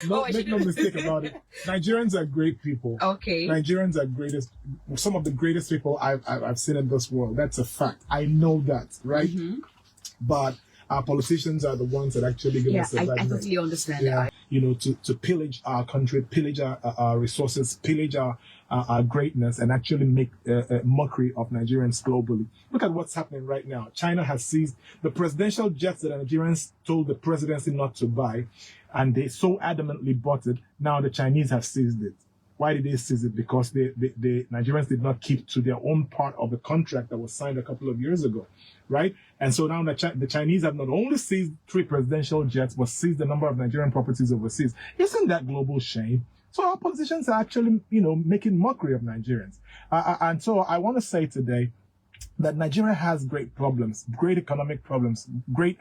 Make no mistake about it. Nigerians are great people. Okay. Nigerians are some of the greatest people I've seen in this world. That's a fact. I know that, right? Mm-hmm. But our politicians are the ones that actually give us the bad I totally understand that. You know, to pillage our country, pillage our resources, pillage our greatness, and actually make a mockery of Nigerians globally. Look at what's happening right now. China has seized the presidential jets that the Nigerians told the presidency not to buy, and they so adamantly bought it. Now the Chinese have seized it. Why did they seize it? Because the Nigerians did not keep to their own part of the contract that was signed a couple of years ago, right? And so now the Chinese have not only seized 3 presidential jets, but seized a number of Nigerian properties overseas. Isn't that global shame? So our politicians are actually, making mockery of Nigerians. And so I want to say today that Nigeria has great problems, great economic problems, great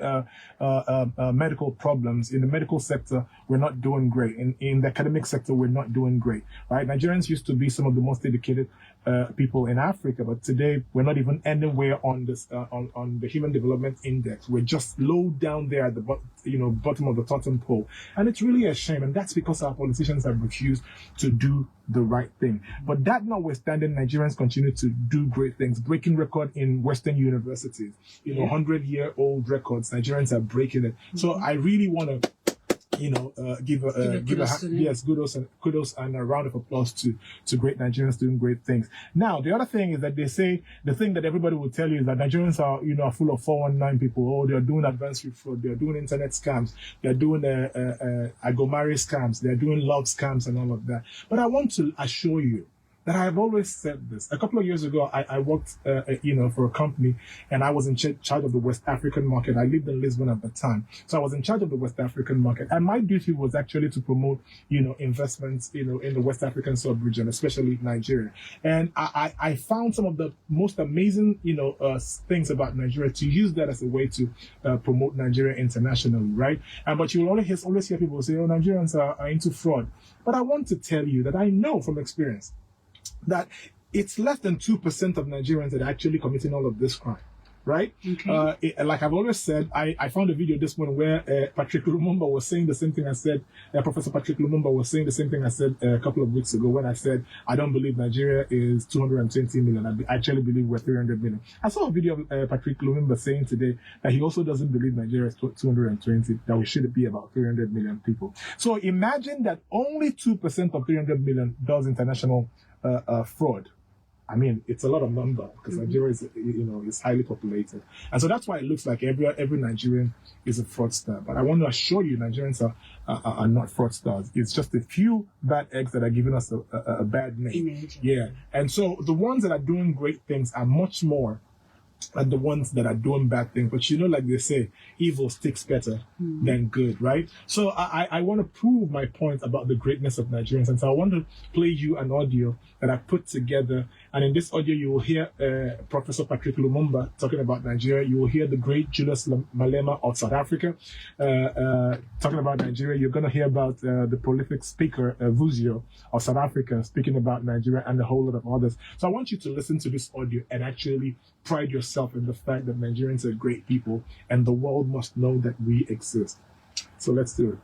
medical problems. In the medical sector, we're not doing great. In the academic sector, we're not doing great, right? Nigerians used to be some of the most educated people in Africa, but today we're not even anywhere on this on the Human Development Index. We're just low down there at the bottom of the totem pole, and it's really a shame. And that's because our politicians have refused to do the right thing. But that notwithstanding, Nigerians continue to do great things, breaking record in Western universities. 100-year-old records. Nigerians are breaking it. So I really want to give kudos and a round of applause to great Nigerians doing great things. Now, the other thing is that they say, the thing that everybody will tell you is that Nigerians are full of 419 people. Oh, they're doing advanced fraud, they're doing internet scams, they're doing agomari scams, they're doing love scams and all of that. But I want to assure you that I have always said this. A couple of years ago, I worked, for a company, and I was in charge of the West African market. I lived in Lisbon at the time, so I was in charge of the West African market, and my duty was actually to promote, investments, in the West African sub-region, especially Nigeria. And I found some of the most amazing, things about Nigeria, to use that as a way to promote Nigeria internationally, right? But you will always hear people say, "Oh, Nigerians are into fraud." But I want to tell you that I know from experience that it's less than 2% of Nigerians that are actually committing all of this crime, right? Okay. Like I've always said, I found a video this morning where Patrick Lumumba was saying the same thing I said. Professor Patrick Lumumba was saying the same thing I said a couple of weeks ago when I said, I don't believe Nigeria is 220 million. I actually believe we're 300 million. I saw a video of Patrick Lumumba saying today that he also doesn't believe Nigeria is 220, that we should be about 300 million people. So imagine that only 2% of 300 million does international fraud. I mean, it's a lot of number because Nigeria is, is highly populated, and so that's why it looks like every Nigerian is a fraudster. But I want to assure you, Nigerians are not fraudsters. It's just a few bad eggs that are giving us a bad name. Yeah, and so the ones that are doing great things are much more than the ones that are doing bad things. But like they say, evil sticks better than good, right? So I want to prove my point about the greatness of Nigerians. And so I want to play you an audio that I put together. And in this audio, you will hear Professor Patrick Lumumba talking about Nigeria. You will hear the great Julius Malema of South Africa talking about Nigeria. You're going to hear about the prolific speaker, Vuzio of South Africa, speaking about Nigeria, and a whole lot of others. So I want you to listen to this audio and actually pride yourself in the fact that Nigerians are great people and the world must know that we exist. So let's do it.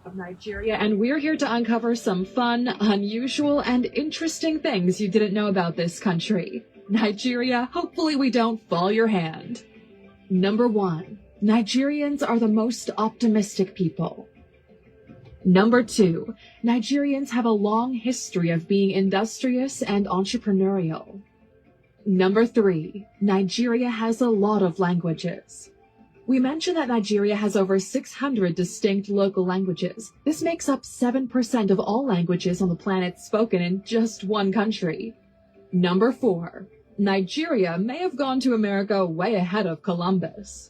Of Nigeria, and we're here to uncover some fun, unusual, and interesting things you didn't know about this country. Nigeria, hopefully we don't fall your hand. Number 1, Nigerians are the most optimistic people. Number 2, Nigerians have a long history of being industrious and entrepreneurial. Number 3, Nigeria has a lot of languages. We mentioned that Nigeria has over 600 distinct local languages. This makes up 7% of all languages on the planet spoken in just one country. Number 4, Nigeria may have gone to America way ahead of Columbus.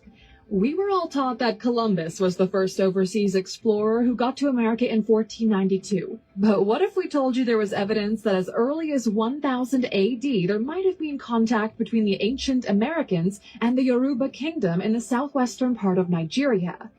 We were all taught that Columbus was the first overseas explorer who got to America in 1492. But what if we told you there was evidence that as early as 1000 AD, there might have been contact between the ancient Americans and the Yoruba kingdom in the southwestern part of Nigeria?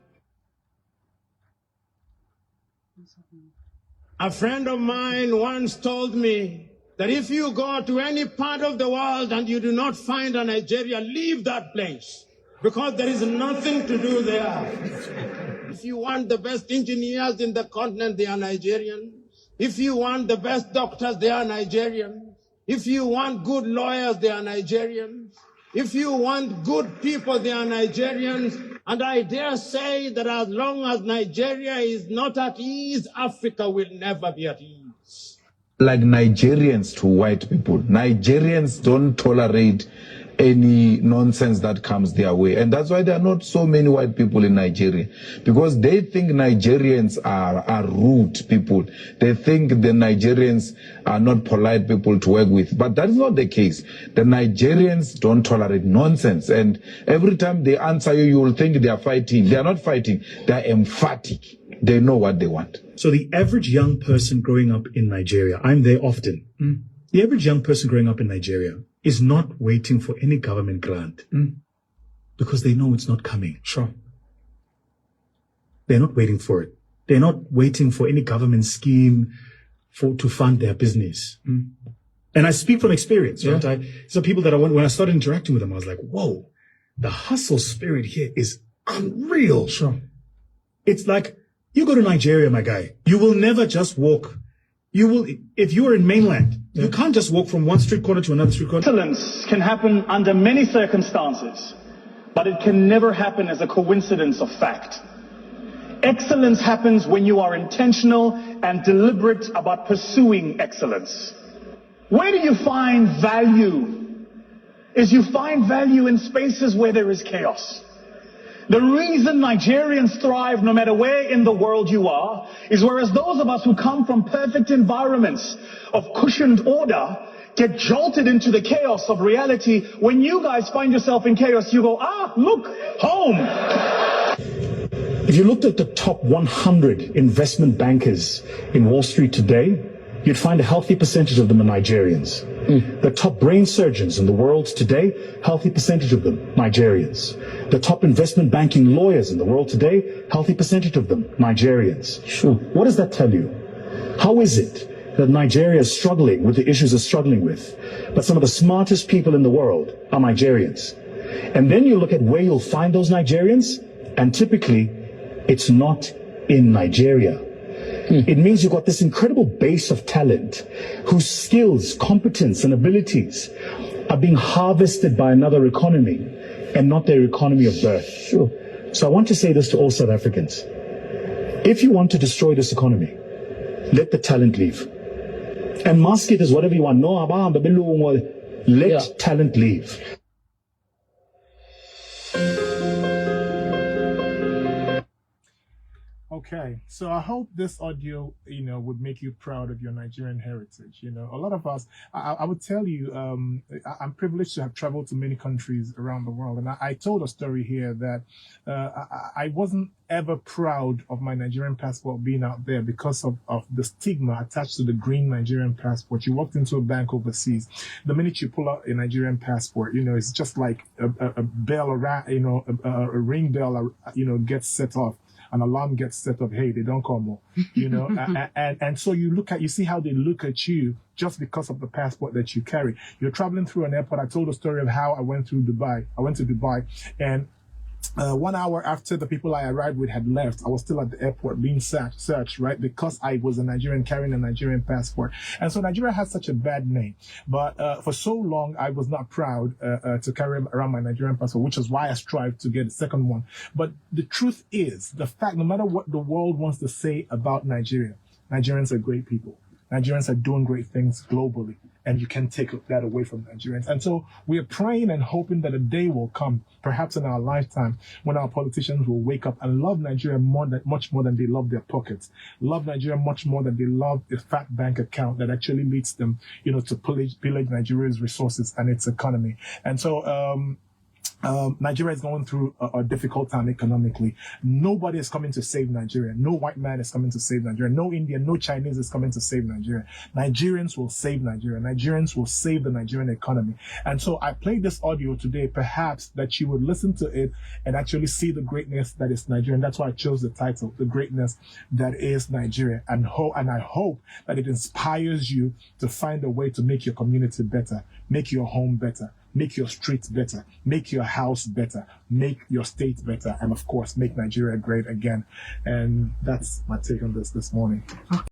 A friend of mine once told me that if you go to any part of the world and you do not find a Nigeria, leave that place, because there is nothing to do there. If you want the best engineers in the continent, they are Nigerian. If you want the best doctors, they are Nigerian. If you want good lawyers, they are Nigerian. If you want good people, they are Nigerians. And I dare say that as long as Nigeria is not at ease, Africa will never be at ease. Like Nigerians to white people, Nigerians don't tolerate any nonsense that comes their way. And that's why there are not so many white people in Nigeria, because they think Nigerians are rude people. They think the Nigerians are not polite people to work with. But that is not the case. The Nigerians don't tolerate nonsense. And every time they answer you, you will think they are fighting. They are not fighting. They are emphatic. They know what they want. So the average young person growing up in Nigeria, I'm there often. The average young person growing up in Nigeria is not waiting for any government grant because they know it's not coming. Sure. They're not waiting for it. They're not waiting for any government scheme to fund their business. And I speak from experience, right? Some people that when I started interacting with them, I was like, whoa, the hustle spirit here is unreal. Sure. It's like, you go to Nigeria, my guy, you will never just walk. You will, if you are in mainland, you can't just walk from one street corner to another street corner. Excellence can happen under many circumstances, but it can never happen as a coincidence of fact. Excellence happens when you are intentional and deliberate about pursuing excellence. Where do you find value? You find value in spaces where there is chaos. The reason Nigerians thrive no matter where in the world you are is whereas those of us who come from perfect environments of cushioned order get jolted into the chaos of reality. When you guys find yourself in chaos, you go, look, home. If you looked at the top 100 investment bankers in Wall Street today, you'd find a healthy percentage of them are Nigerians. The top brain surgeons in the world today, healthy percentage of them, Nigerians. The top investment banking lawyers in the world today, healthy percentage of them, Nigerians. Sure. What does that tell you? How is it that Nigeria is struggling with the issues it's struggling with, but some of the smartest people in the world are Nigerians? And then you look at where you'll find those Nigerians, and typically, it's not in Nigeria. It means you've got this incredible base of talent whose skills, competence, and abilities are being harvested by another economy and not their economy of birth. Sure. So I want to say this to all South Africans. If you want to destroy this economy, let the talent leave. And mask it as whatever you want. No, let talent leave. Okay, so I hope this audio, would make you proud of your Nigerian heritage. A lot of us, I would tell you, I'm privileged to have traveled to many countries around the world. And I told a story here that I wasn't ever proud of my Nigerian passport being out there because of the stigma attached to the green Nigerian passport. You walked into a bank overseas, the minute you pull out a Nigerian passport, it's just like a bell around, a ring bell, gets set off. An alarm gets set up. Hey, they don't come more, and so you see how they look at you just because of the passport that you carry. You're traveling through an airport. I told a story of how I went to Dubai, and 1 hour after the people I arrived with had left, I was still at the airport being searched, right? Because I was a Nigerian carrying a Nigerian passport. And so Nigeria has such a bad name. But for so long, I was not proud to carry around my Nigerian passport, which is why I strived to get a second one. But the truth is, the fact, no matter what the world wants to say about Nigeria, Nigerians are great people. Nigerians are doing great things globally, and you can't take that away from Nigerians. And so we are praying and hoping that a day will come, perhaps in our lifetime, when our politicians will wake up and love Nigeria much more than they love their pockets, love Nigeria much more than they love a fat bank account that actually leads them, to pillage Nigeria's resources and its economy. And so, Nigeria is going through a difficult time economically. Nobody is coming to save Nigeria. No white man is coming to save Nigeria. No Indian, no Chinese is coming to save Nigeria. Nigerians will save Nigeria. Nigerians will save the Nigerian economy. And so I played this audio today, perhaps that you would listen to it and actually see the greatness that is Nigeria. And that's why I chose the title, The Greatness That Is Nigeria. And I hope that it inspires you to find a way to make your community better, make your home better, make your streets better, make your house better, make your state better, and of course, make Nigeria great again. And that's my take on this morning.